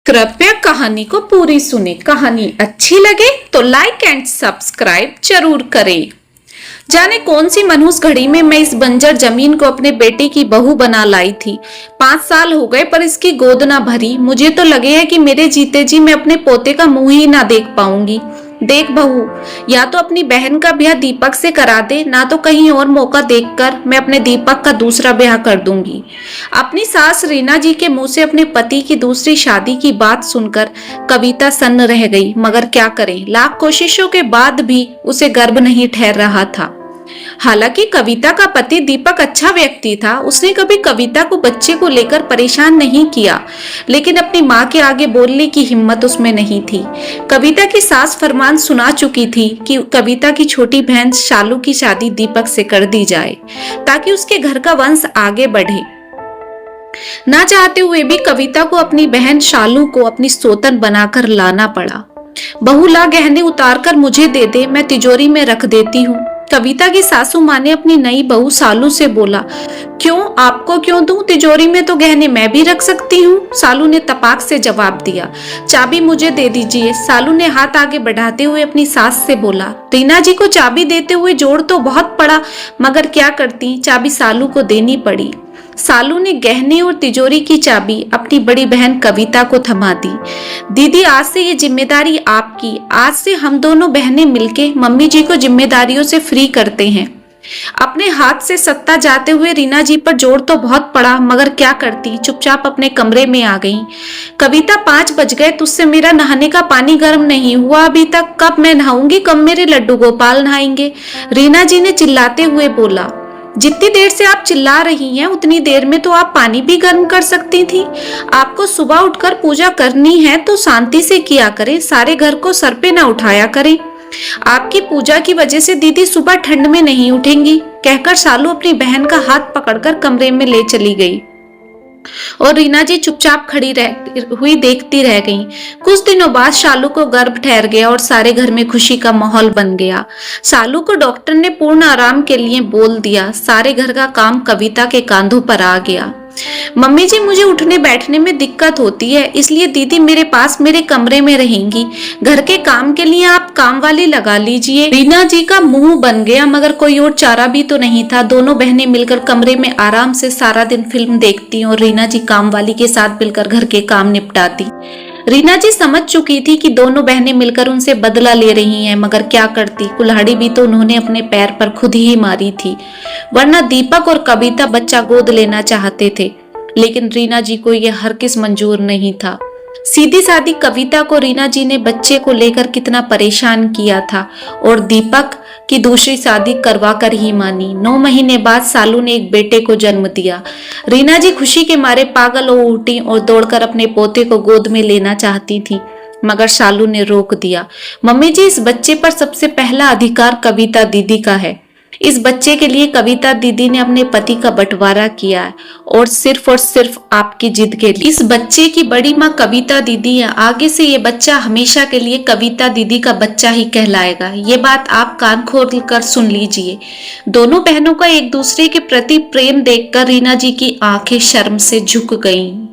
कृपया कहानी को पूरी सुने। कहानी अच्छी लगे तो लाइक एंड सब्सक्राइब जरूर करें। जाने कौन सी मनहूस घड़ी में मैं इस बंजर जमीन को अपने बेटे की बहू बना लाई थी। 5 साल हो गए पर इसकी गोद ना भरी। मुझे तो लगे है कि मेरे जीते जी मैं अपने पोते का मुंह ही ना देख पाऊंगी। देख बहू, या तो अपनी बहन का ब्याह दीपक से करा दे, ना तो कहीं और मौका देखकर मैं अपने दीपक का दूसरा ब्याह कर दूंगी। अपनी सास रीना जी के मुंह से अपने पति की दूसरी शादी की बात सुनकर कविता सन्न रह गई, मगर क्या करें, लाख कोशिशों के बाद भी उसे गर्भ नहीं ठहर रहा था। हालांकि कविता का पति दीपक अच्छा व्यक्ति था, उसने कभी कविता को बच्चे को लेकर परेशान नहीं किया, लेकिन अपनी माँ के आगे बोलने की हिम्मत उसमें नहीं थी। कविता की सास फरमान सुना चुकी थी कि कविता की छोटी बहन शालू की शादी दीपक से कर दी जाए ताकि उसके घर का वंश आगे बढ़े। ना चाहते हुए भी कविता को अपनी बहन शालू को अपनी सोतन बनाकर लाना पड़ा। बहू ला, गहने उतार कर मुझे दे दे, मैं तिजोरी में रख देती हूँ। कविता की सासू माँ ने अपनी नई बहू सालू से बोला। क्यों, आपको क्यों दूं? तिजोरी में तो गहने मैं भी रख सकती हूँ, सालू ने तपाक से जवाब दिया। चाबी मुझे दे दीजिए, सालू ने हाथ आगे बढ़ाते हुए अपनी सास से बोला। रीना जी को चाबी देते हुए जोड़ तो बहुत पड़ा, मगर क्या करती, चाबी सालू को देनी पड़ी। सालू ने गहने और तिजोरी की चाबी अपनी बड़ी बहन कविता को थमा दी। दीदी, आज से ये जिम्मेदारी आपकी। आज से हम दोनों बहनें मिलके मम्मी जी को जिम्मेदारियों से फ्री करते हैं। अपने हाथ से सत्ता जाते हुए रीना जी पर जोर तो बहुत पड़ा, मगर क्या करती, चुपचाप अपने कमरे में आ गई। कविता, 5 बज गए, तुझसे मेरा नहाने का पानी गर्म नहीं हुआ अभी तक। कब मैं नहाऊंगी, कब मेरे लड्डू गोपाल नहाएंगे? रीना जी ने चिल्लाते हुए बोला। जितनी देर से आप चिल्ला रही हैं उतनी देर में तो आप पानी भी गर्म कर सकती थी। आपको सुबह उठकर पूजा करनी है तो शांति से किया करें, सारे घर को सर पे ना उठाया करें। आपकी पूजा की वजह से दीदी सुबह ठंड में नहीं उठेंगी, कहकर शालू अपनी बहन का हाथ पकड़कर कमरे में ले चली गई और रीना जी चुपचाप खड़ी हुई देखती रह गईं। कुछ दिनों बाद शालू को गर्भ ठहर गया और सारे घर में खुशी का माहौल बन गया। शालू को डॉक्टर ने पूर्ण आराम के लिए बोल दिया। सारे घर का काम कविता के कांधों पर आ गया। मम्मी जी, मुझे उठने बैठने में दिक्कत होती है, इसलिए दीदी मेरे पास मेरे कमरे में रहेंगी। घर के काम के लिए आप काम वाली लगा लीजिए। रीना जी का मुंह बन गया, मगर कोई और चारा भी तो नहीं था। दोनों बहनें मिलकर कमरे में आराम से सारा दिन फिल्म देखती और रीना जी काम वाली के साथ मिलकर घर के काम निपटाती। रीना जी समझ चुकी थी कि दोनों बहनें मिलकर उनसे बदला ले रही हैं, मगर क्या करती, कुल्हाड़ी भी तो उन्होंने अपने पैर पर खुद ही मारी थी। वरना दीपक और कविता बच्चा गोद लेना चाहते थे, लेकिन रीना जी को यह हरगिज मंजूर नहीं था। सीधी सादी कविता को रीना जी ने बच्चे को लेकर कितना परेशान किया था और दीपक की दूसरी शादी करवा कर ही मानी। 9 महीने बाद सालू ने एक बेटे को जन्म दिया। रीना जी खुशी के मारे पागल हो उठी और दौड़कर अपने पोते को गोद में लेना चाहती थी, मगर शालू ने रोक दिया। मम्मी जी, इस बच्चे पर सबसे पहला अधिकार कविता दीदी का है। इस बच्चे के लिए कविता दीदी ने अपने पति का बंटवारा किया है और सिर्फ आपकी जिद के लिए। इस बच्चे की बड़ी माँ कविता दीदी है। आगे से ये बच्चा हमेशा के लिए कविता दीदी का बच्चा ही कहलाएगा। ये बात आप कान खोल कर सुन लीजिए। दोनों बहनों का एक दूसरे के प्रति प्रेम देखकर रीना जी की आंखें शर्म से झुक गईं।